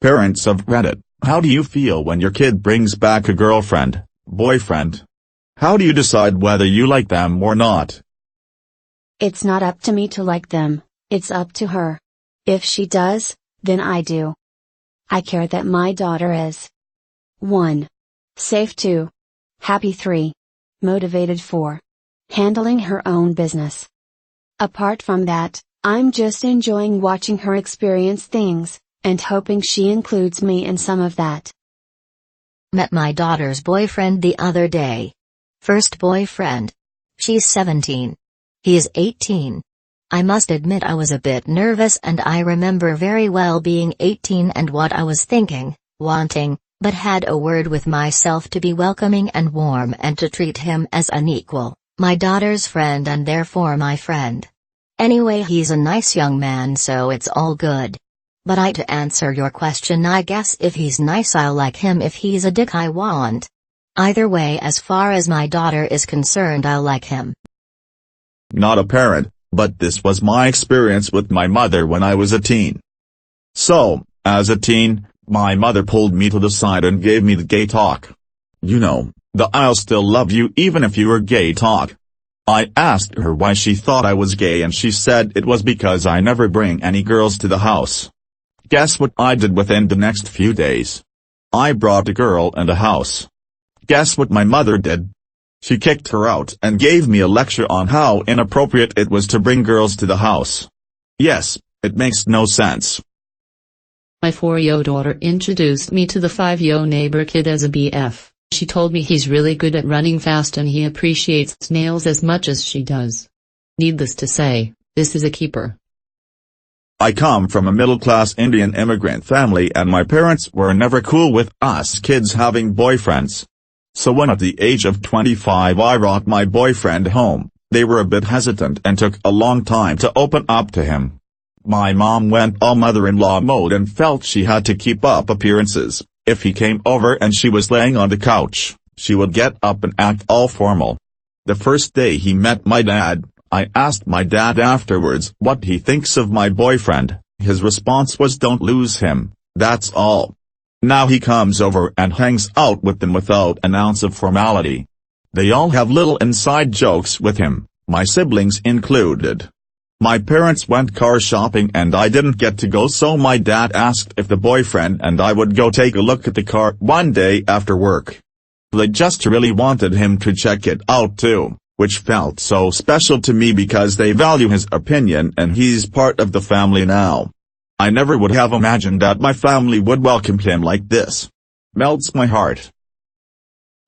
Parents of Reddit, how do you feel when your kid brings back a girlfriend, boyfriend? How do you decide whether you like them or not? It's not up to me to like them, it's up to her. If she does, then I do. I care that my daughter is 1. Safe 2. Happy 3. Motivated 4. Handling her own business. Apart from that, I'm just enjoying watching her experience things, and hoping she includes me in some of that. Met my daughter's boyfriend the other day. First boyfriend. She's 17. He's 18. I must admit I was a bit nervous, and I remember very well being 18 and what I was thinking, wanting, but had a word with myself to be welcoming and warm and to treat him as an equal, my daughter's friend and therefore my friend. Anyway, he's a nice young man, so it's all good. But to answer your question, I guess if he's nice I'll like him, if he's a dick I won't. Either way, as far as my daughter is concerned, I'll like him. Not a parent, but this was my experience with my mother when I was a teen. So, as a teen, my mother pulled me to the side and gave me the gay talk. You know, the "I'll still love you even if you were gay" talk. I asked her why she thought I was gay, and she said it was because I never bring any girls to the house. Guess what I did within the next few days? I brought a girl and a house. Guess what my mother did? She kicked her out and gave me a lecture on how inappropriate it was to bring girls to the house. Yes, it makes no sense. My 4-year-old daughter introduced me to the 5-year-old neighbor kid as a BF. She told me he's really good at running fast and he appreciates snails as much as she does. Needless to say, this is a keeper. I come from a middle-class Indian immigrant family, and my parents were never cool with us kids having boyfriends. So when at the age of 25 I brought my boyfriend home, they were a bit hesitant and took a long time to open up to him. My mom went all mother-in-law mode and felt she had to keep up appearances. If he came over and she was laying on the couch, she would get up and act all formal. The first day he met my dad, I asked my dad afterwards what he thinks of my boyfriend. His response was, "Don't lose him, that's all." Now he comes over and hangs out with them without an ounce of formality. They all have little inside jokes with him, my siblings included. My parents went car shopping and I didn't get to go, so my dad asked if the boyfriend and I would go take a look at the car one day after work. They just really wanted him to check it out too, which felt so special to me because they value his opinion and he's part of the family now. I never would have imagined that my family would welcome him like this. Melts my heart.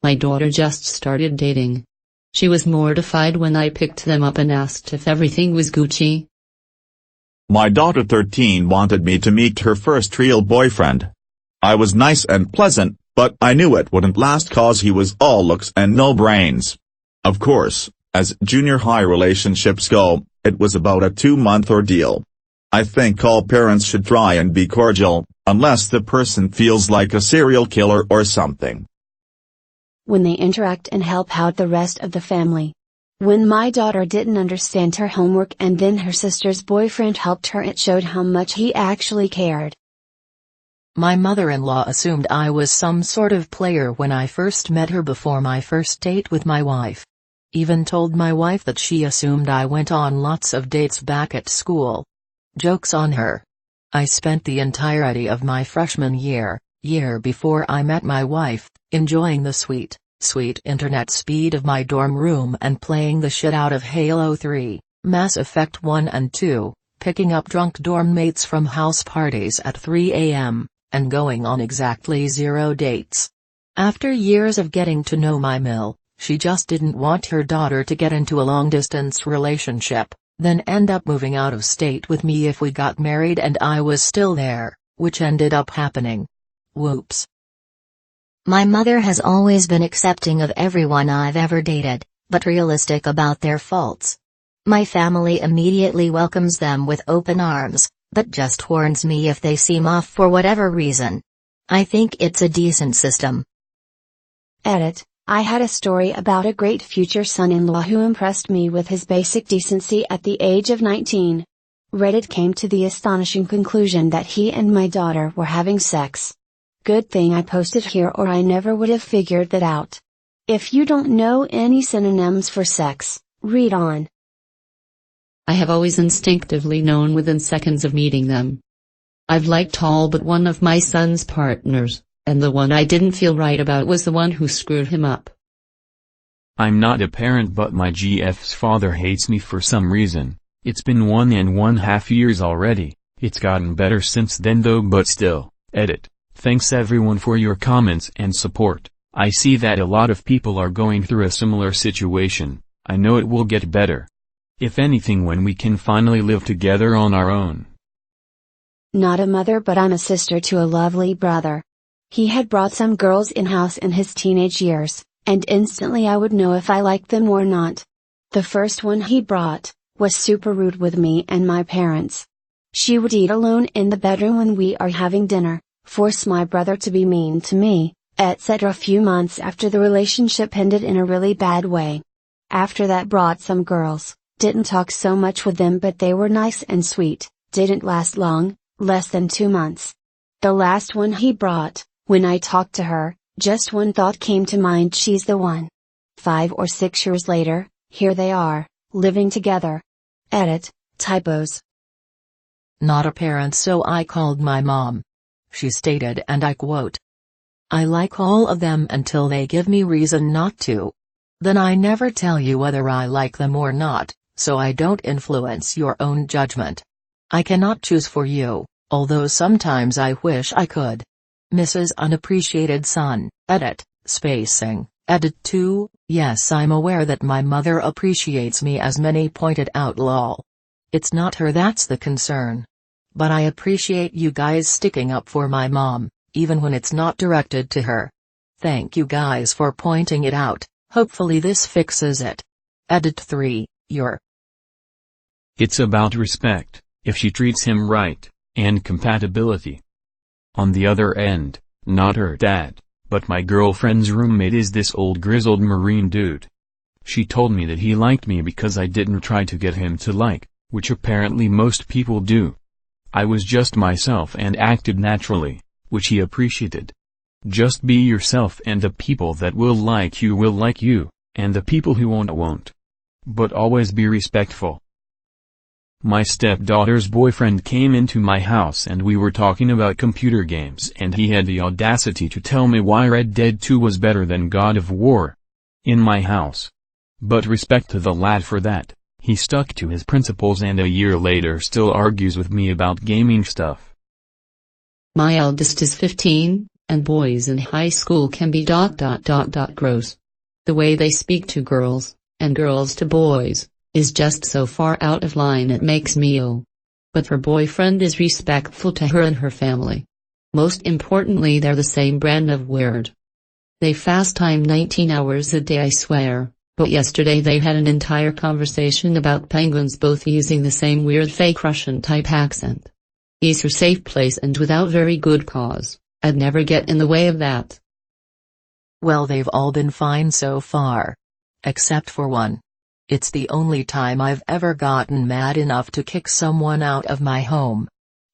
My daughter just started dating. She was mortified when I picked them up and asked if everything was Gucci. My daughter 13 wanted me to meet her first real boyfriend. I was nice and pleasant, but I knew it wouldn't last cause he was all looks and no brains. Of course, as junior high relationships go, it was about a 2-month ordeal. I think all parents should try and be cordial, unless the person feels like a serial killer or something. When they interact and help out the rest of the family. When my daughter didn't understand her homework and then her sister's boyfriend helped her, it showed how much he actually cared. My mother-in-law assumed I was some sort of player when I first met her before my first date with my wife. Even told my wife that she assumed I went on lots of dates back at school. Joke's on her. I spent the entirety of my freshman year before I met my wife, enjoying the sweet internet speed of my dorm room and playing the shit out of Halo 3, Mass Effect 1 and 2, picking up drunk dorm mates from house parties at 3 a.m., and going on exactly 0 dates. After years of getting to know my Mill, she just didn't want her daughter to get into a long-distance relationship, then end up moving out of state with me if we got married and I was still there, which ended up happening. Whoops. My mother has always been accepting of everyone I've ever dated, but realistic about their faults. My family immediately welcomes them with open arms, but just warns me if they seem off for whatever reason. I think it's a decent system. Edit. I had a story about a great future son-in-law who impressed me with his basic decency at the age of 19. Reddit came to the astonishing conclusion that he and my daughter were having sex. Good thing I posted here or I never would have figured that out. If you don't know any synonyms for sex, read on. I have always instinctively known within seconds of meeting them. I've liked all but one of my son's partners, and the one I didn't feel right about was the one who screwed him up. I'm not a parent, but my GF's father hates me for some reason. It's been 1.5 years already. It's gotten better since then though, but still. Edit. Thanks everyone for your comments and support. I see that a lot of people are going through a similar situation. I know it will get better. If anything, when we can finally live together on our own. Not a mother, but I'm a sister to a lovely brother. He had brought some girls in-house in his teenage years, and instantly I would know if I liked them or not. The first one he brought was super rude with me and my parents. She would eat alone in the bedroom when we are having dinner, force my brother to be mean to me, etc. A few months after the relationship ended in a really bad way. After that brought some girls, didn't talk so much with them but they were nice and sweet, didn't last long, less than 2 months. The last one he brought, when I talked to her, just one thought came to mind: she's the one. 5 or 6 years later, here they are, living together. Edit, typos. Not a parent, so I called my mom. She stated, and I quote, "I like all of them until they give me reason not to. Then I never tell you whether I like them or not, so I don't influence your own judgment. I cannot choose for you, although sometimes I wish I could. Mrs. Unappreciated Son." Edit, spacing, edit 2, yes, I'm aware that my mother appreciates me, as many pointed out, lol. It's not her that's the concern. But I appreciate you guys sticking up for my mom, even when it's not directed to her. Thank you guys for pointing it out, hopefully this fixes it. Edit 3, your. It's about respect, if she treats him right, and compatibility. On the other end, not her dad, but my girlfriend's roommate is this old grizzled Marine dude. She told me that he liked me because I didn't try to get him to like, which apparently most people do. I was just myself and acted naturally, which he appreciated. Just be yourself and the people that will like you, and the people who won't. But always be respectful. My stepdaughter's boyfriend came into my house and we were talking about computer games, and he had the audacity to tell me why Red Dead 2 was better than God of War. In my house. But respect to the lad for that. He stuck to his principles and a year later still argues with me about gaming stuff. My eldest is 15, and boys in high school can be ... gross. The way they speak to girls, and girls to boys, is just so far out of line it makes me ill. But her boyfriend is respectful to her and her family. Most importantly, they're the same brand of weird. They fast time 19 hours a day, I swear. But yesterday they had an entire conversation about penguins, both using the same weird fake Russian type accent. He's her safe place, and without very good cause. I'd never get in the way of that. Well, they've all been fine so far. Except for one. It's the only time I've ever gotten mad enough to kick someone out of my home.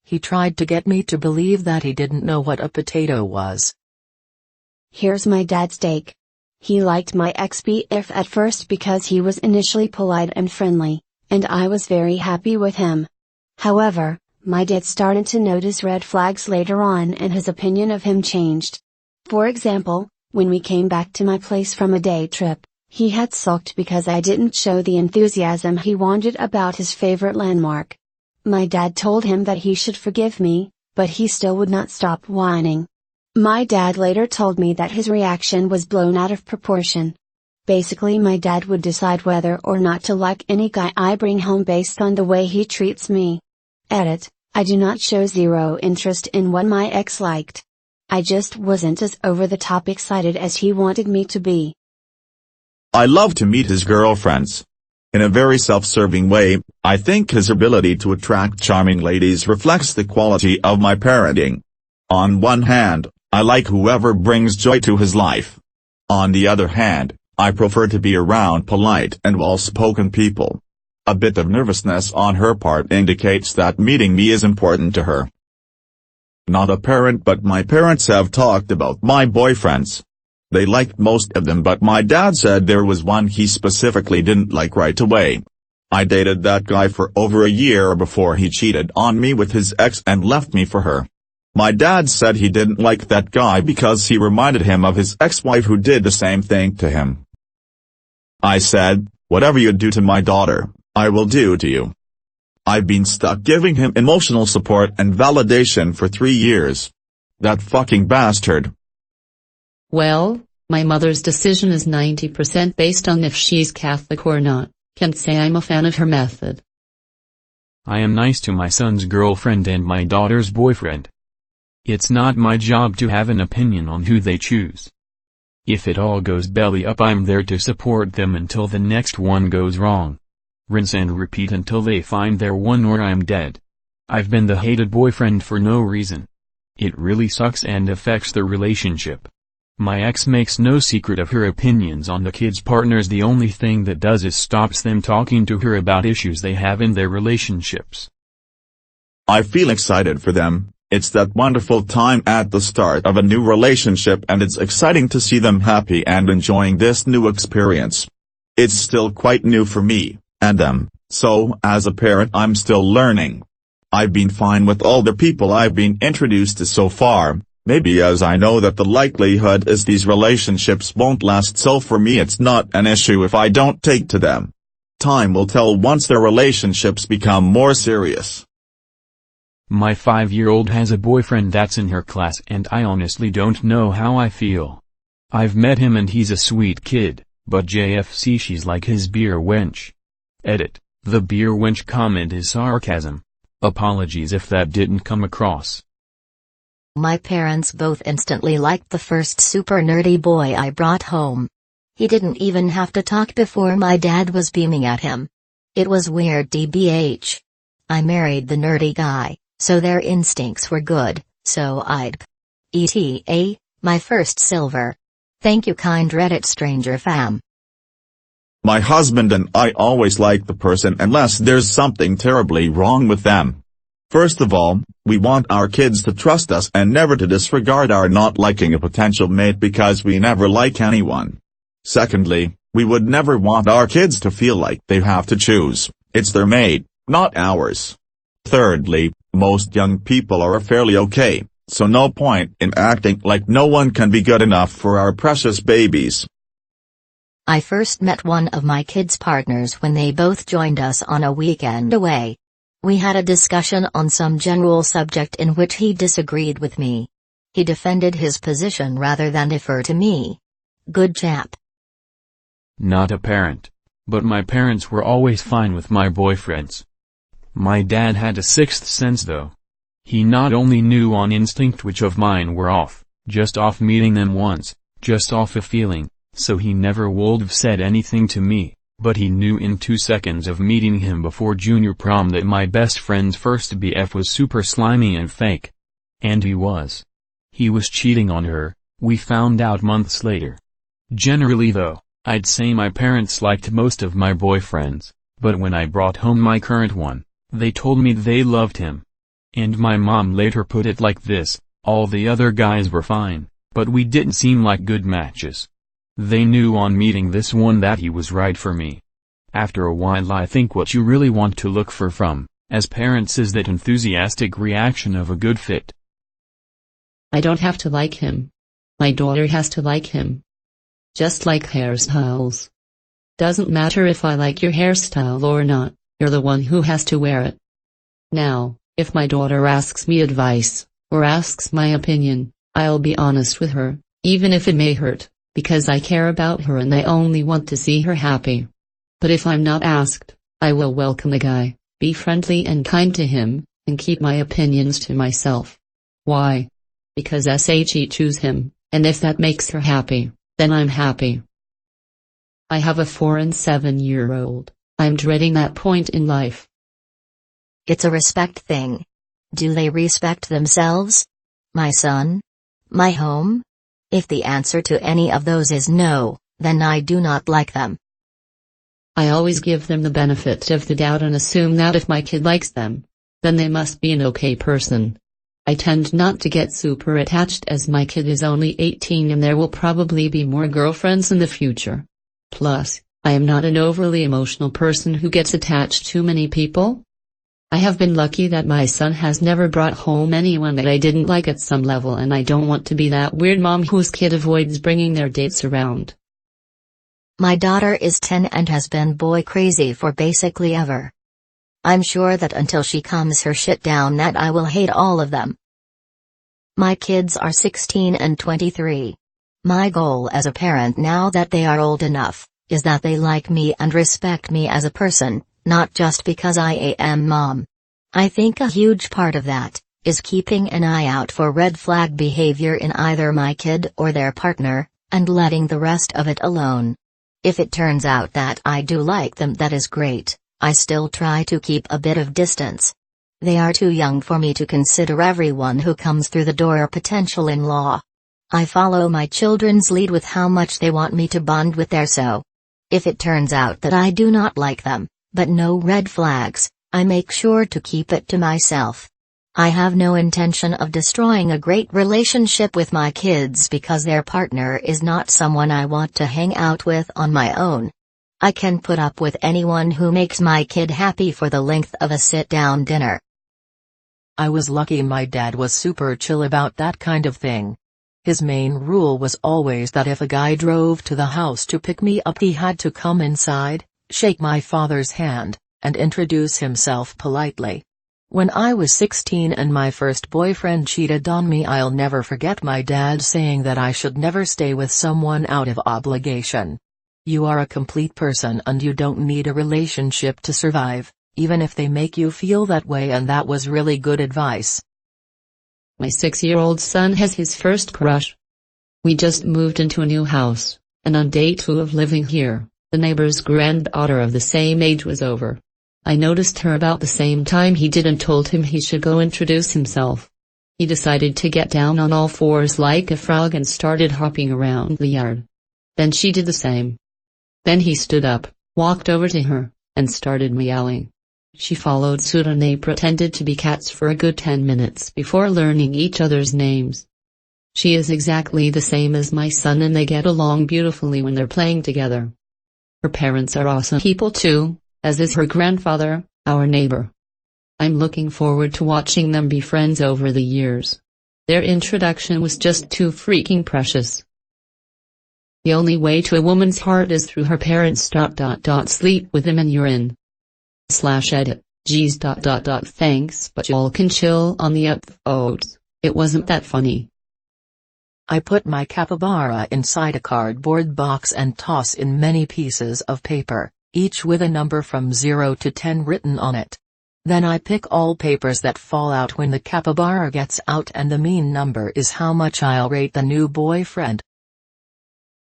He tried to get me to believe that he didn't know what a potato was. Here's my dad's take. He liked my ex-BF at first because he was initially polite and friendly, and I was very happy with him. However, my dad started to notice red flags later on and his opinion of him changed. For example, when we came back to my place from a day trip, he had sulked because I didn't show the enthusiasm he wanted about his favorite landmark. My dad told him that he should forgive me, but he still would not stop whining. My dad later told me that his reaction was blown out of proportion. Basically, my dad would decide whether or not to like any guy I bring home based on the way he treats me. Edit, I do not show zero interest in what my ex liked. I just wasn't as over-the-top excited as he wanted me to be. I love to meet his girlfriends. In a very self-serving way, I think his ability to attract charming ladies reflects the quality of my parenting. On one hand, I like whoever brings joy to his life. On the other hand, I prefer to be around polite and well-spoken people. A bit of nervousness on her part indicates that meeting me is important to her. Not a parent, but my parents have talked about my boyfriends. They liked most of them, but my dad said there was one he specifically didn't like right away. I dated that guy for over a year before he cheated on me with his ex and left me for her. My dad said he didn't like that guy because he reminded him of his ex-wife who did the same thing to him. I said, "Whatever you do to my daughter, I will do to you." I've been stuck giving him emotional support and validation for 3 years. That fucking bastard. Well, my mother's decision is 90% based on if she's Catholic or not. Can't say I'm a fan of her method. I am nice to my son's girlfriend and my daughter's boyfriend. It's not my job to have an opinion on who they choose. If it all goes belly up, I'm there to support them until the next one goes wrong. Rinse and repeat until they find their one or I'm dead. I've been the hated boyfriend for no reason. It really sucks and affects the relationship. My ex makes no secret of her opinions on the kids' partners. The only thing that does is stops them talking to her about issues they have in their relationships. I feel excited for them. It's that wonderful time at the start of a new relationship, and it's exciting to see them happy and enjoying this new experience. It's still quite new for me and them, so as a parent I'm still learning. I've been fine with all the people I've been introduced to so far, maybe as I know that the likelihood is these relationships won't last, so for me it's not an issue if I don't take to them. Time will tell once their relationships become more serious. My 5-year-old has a boyfriend that's in her class and I honestly don't know how I feel. I've met him and he's a sweet kid, but JFC she's like his beer wench. Edit, the beer wench comment is sarcasm. Apologies if that didn't come across. My parents both instantly liked the first super nerdy boy I brought home. He didn't even have to talk before my dad was beaming at him. It was weird tbh. I married the nerdy guy, so their instincts were good, so I'd ETA, my first silver. Thank you, kind Reddit stranger fam. My husband and I always like the person unless there's something terribly wrong with them. First of all, we want our kids to trust us and never to disregard our not liking a potential mate because we never like anyone. Secondly, we would never want our kids to feel like they have to choose. It's their mate, not ours. Thirdly, most young people are fairly okay, so no point in acting like no one can be good enough for our precious babies. I first met one of my kids' partners when they both joined us on a weekend away. We had a discussion on some general subject in which he disagreed with me. He defended his position rather than defer to me. Good chap. Not a parent, but my parents were always fine with my boyfriends. My dad had a sixth sense though. He not only knew on instinct which of mine were off, just off meeting them once, just off a feeling, so he never would have said anything to me, but he knew in 2 seconds of meeting him before junior prom that my best friend's first BF was super slimy and fake. And he was. He was cheating on her, we found out months later. Generally though, I'd say my parents liked most of my boyfriends, but when I brought home my current one, they told me they loved him. And my mom later put it like this, all the other guys were fine, but we didn't seem like good matches. They knew on meeting this one that he was right for me. After a while I think what you really want to look for from, as parents, is that enthusiastic reaction of a good fit. I don't have to like him. My daughter has to like him. Just like hairstyles. Doesn't matter if I like your hairstyle or not, you're the one who has to wear it. Now, if my daughter asks me advice, or asks my opinion, I'll be honest with her, even if it may hurt, because I care about her and I only want to see her happy. But if I'm not asked, I will welcome the guy, be friendly and kind to him, and keep my opinions to myself. Why? Because she choose him, and if that makes her happy, then I'm happy. I have a 4 and 7-year-old. I'm dreading that point in life. It's a respect thing. Do they respect themselves? My son? My home? If the answer to any of those is no, then I do not like them. I always give them the benefit of the doubt and assume that if my kid likes them, then they must be an okay person. I tend not to get super attached as my kid is only 18 and there will probably be more girlfriends in the future. Plus, I am not an overly emotional person who gets attached to many people. I have been lucky that my son has never brought home anyone that I didn't like at some level, and I don't want to be that weird mom whose kid avoids bringing their dates around. My daughter is 10 and has been boy crazy for basically ever. I'm sure that until she calms her shit down that I will hate all of them. My kids are 16 and 23. My goal as a parent now that they are old enough, is that they like me and respect me as a person, not just because I am mom. I think a huge part of that is keeping an eye out for red flag behavior in either my kid or their partner, and letting the rest of it alone. If it turns out that I do like them, that is great. I still try to keep a bit of distance. They are too young for me to consider everyone who comes through the door a potential in-law. I follow my children's lead with how much they want me to bond with their so. If it turns out that I do not like them, but no red flags, I make sure to keep it to myself. I have no intention of destroying a great relationship with my kids because their partner is not someone I want to hang out with on my own. I can put up with anyone who makes my kid happy for the length of a sit-down dinner. I was lucky my dad was super chill about that kind of thing. His main rule was always that if a guy drove to the house to pick me up, he had to come inside, shake my father's hand, and introduce himself politely. When I was 16 and my first boyfriend cheated on me, I'll never forget my dad saying that I should never stay with someone out of obligation. You are a complete person and you don't need a relationship to survive, even if they make you feel that way, and that was really good advice. My 6-year-old son has his first crush. We just moved into a new house, and on day 2 of living here, the neighbor's granddaughter of the same age was over. I noticed her about the same time he did and told him he should go introduce himself. He decided to get down on all fours like a frog and started hopping around the yard. Then she did the same. Then he stood up, walked over to her, and started meowing. She followed suit and they pretended to be cats for a good 10 minutes before learning each other's names. She is exactly the same as my son and they get along beautifully when they're playing together. Her parents are awesome people too, as is her grandfather, our neighbor. I'm looking forward to watching them be friends over the years. Their introduction was just too freaking precious. The only way to a woman's heart is through her parents. Sleep with them and you're in. /edit, geez. Thanks, but y'all can chill on the upvotes. It wasn't that funny. I put my capybara inside a cardboard box and toss in many pieces of paper, each with a number from 0 to 10 written on it. Then I pick all papers that fall out when the capybara gets out, and the mean number is how much I'll rate the new boyfriend.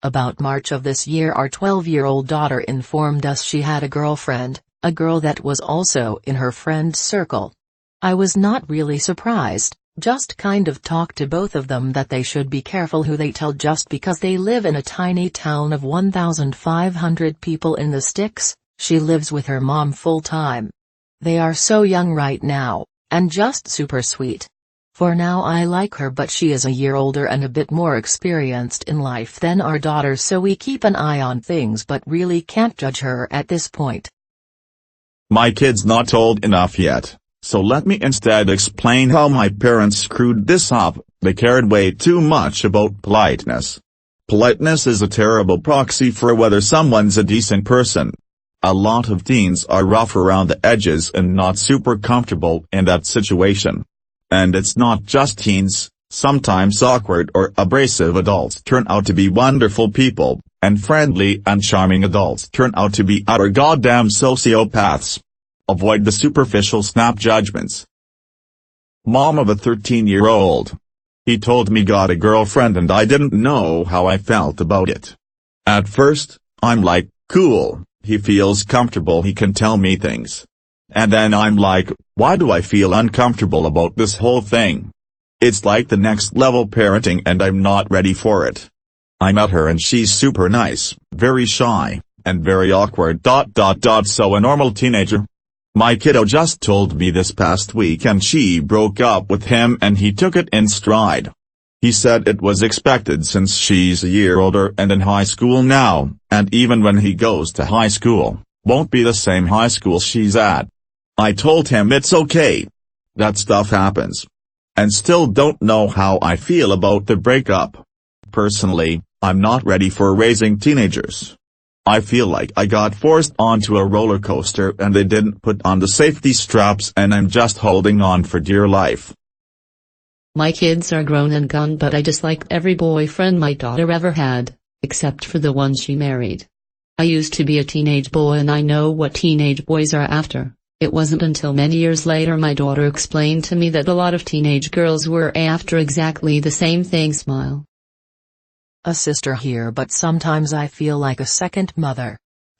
About March of this year, our 12-year-old daughter informed us she had a girlfriend, a girl that was also in her friend's circle. I was not really surprised, just kind of talked to both of them that they should be careful who they tell just because they live in a tiny town of 1,500 people in the sticks. She lives with her mom full-time. They are so young right now, and just super sweet. For now I like her, but she is a year older and a bit more experienced in life than our daughter, so we keep an eye on things but really can't judge her at this point. My kid's not old enough yet, so let me instead explain how my parents screwed this up. They cared way too much about politeness. Politeness is a terrible proxy for whether someone's a decent person. A lot of teens are rough around the edges and not super comfortable in that situation. And it's not just teens, sometimes awkward or abrasive adults turn out to be wonderful people, and friendly and charming adults turn out to be utter goddamn sociopaths. Avoid the superficial snap judgments. Mom of a 13-year-old. He told me got a girlfriend and I didn't know how I felt about it. At first, I'm like, cool, he feels comfortable, he can tell me things. And then I'm like, why do I feel uncomfortable about this whole thing? It's like the next level parenting and I'm not ready for it. I met her and she's super nice, very shy, and very awkward. So a normal teenager. My kiddo just told me this past week and she broke up with him and he took it in stride. He said it was expected since she's a year older and in high school now, and even when he goes to high school, won't be the same high school she's at. I told him it's okay. That stuff happens. And still don't know how I feel about the breakup. Personally, I'm not ready for raising teenagers. I feel like I got forced onto a roller coaster and they didn't put on the safety straps and I'm just holding on for dear life. My kids are grown and gone, but I disliked every boyfriend my daughter ever had, except for the one she married. I used to be a teenage boy and I know what teenage boys are after. It wasn't until many years later my daughter explained to me that a lot of teenage girls were after exactly the same thing. Smile. A sister here, but sometimes I feel like a second mother.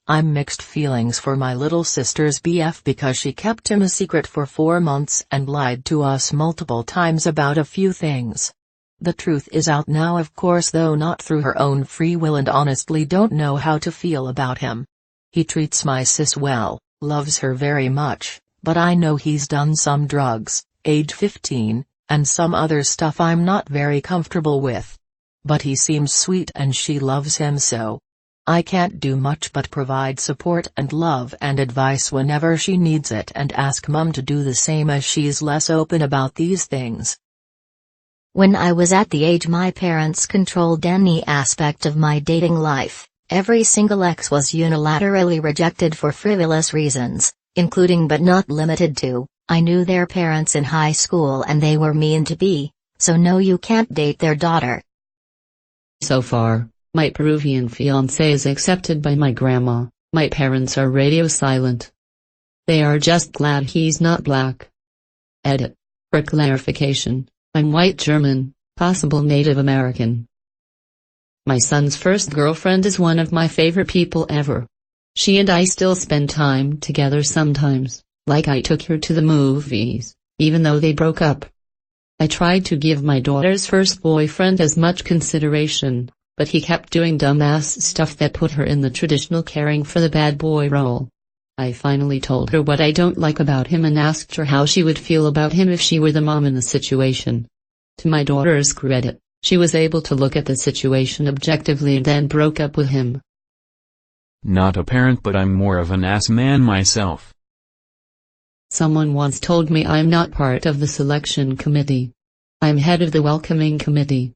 I'm mixed feelings for my little sister's BF because she kept him a secret for 4 months and lied to us multiple times about a few things. The truth is out now, of course, though not through her own free will, and honestly don't know how to feel about him. He treats my sis well, loves her very much, but I know he's done some drugs, age 15, and some other stuff I'm not very comfortable with. But he seems sweet and she loves him, so I can't do much but provide support and love and advice whenever she needs it and ask Mum to do the same as she's less open about these things. When I was at the age my parents controlled any aspect of my dating life, every single ex was unilaterally rejected for frivolous reasons, including but not limited to, I knew their parents in high school and they were mean to be, so no, you can't date their daughter. So far, my Peruvian fiancé is accepted by my grandma. My parents are radio silent. They are just glad he's not black. Edit. For clarification, I'm white German, possible Native American. My son's first girlfriend is one of my favorite people ever. She and I still spend time together sometimes, like I took her to the movies, even though they broke up. I tried to give my daughter's first boyfriend as much consideration, but he kept doing dumbass stuff that put her in the traditional caring for the bad boy role. I finally told her what I don't like about him and asked her how she would feel about him if she were the mom in the situation. To my daughter's credit, she was able to look at the situation objectively and then broke up with him. Not a parent, but I'm more of an ass man myself. Someone once told me I'm not part of the selection committee. I'm head of the welcoming committee.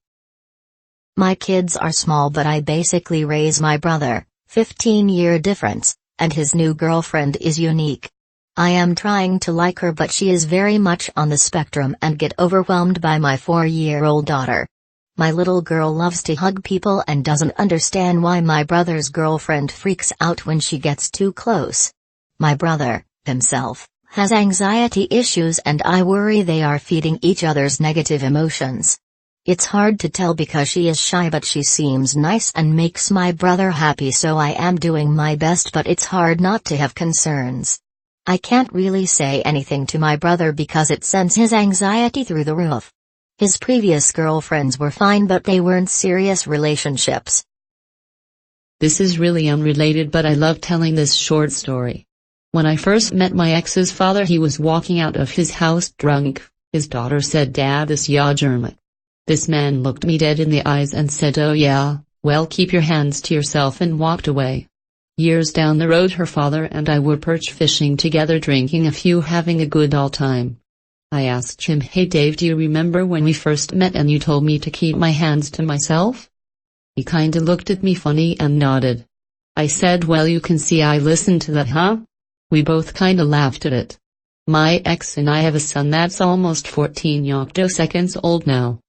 My kids are small, but I basically raise my brother, 15-year difference, and his new girlfriend is unique. I am trying to like her, but she is very much on the spectrum and get overwhelmed by my 4-year-old daughter. My little girl loves to hug people and doesn't understand why my brother's girlfriend freaks out when she gets too close. My brother, himself, has anxiety issues and I worry they are feeding each other's negative emotions. It's hard to tell because she is shy, but she seems nice and makes my brother happy, so I am doing my best, but it's hard not to have concerns. I can't really say anything to my brother because it sends his anxiety through the roof. His previous girlfriends were fine, but they weren't serious relationships. This is really unrelated, but I love telling this short story. When I first met my ex's father, he was walking out of his house drunk. His daughter said, "Dad is ja German." This man looked me dead in the eyes and said, "Oh yeah, well, keep your hands to yourself," and walked away. Years down the road, her father and I were perch fishing together, drinking a few, having a good old time. I asked him, "Hey Dave, do you remember when we first met and you told me to keep my hands to myself?" He kinda looked at me funny and nodded. I said, "Well, you can see I listened to that, huh?" We both kinda laughed at it. My ex and I have a son that's almost 14 seconds old now.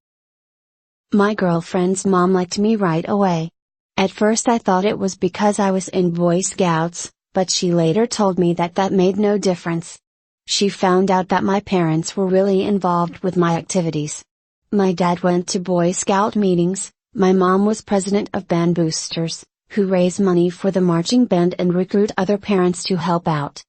My girlfriend's mom liked me right away. At first I thought it was because I was in Boy Scouts, but she later told me that that made no difference. She found out that my parents were really involved with my activities. My dad went to Boy Scout meetings, my mom was president of band boosters, who raise money for the marching band and recruit other parents to help out.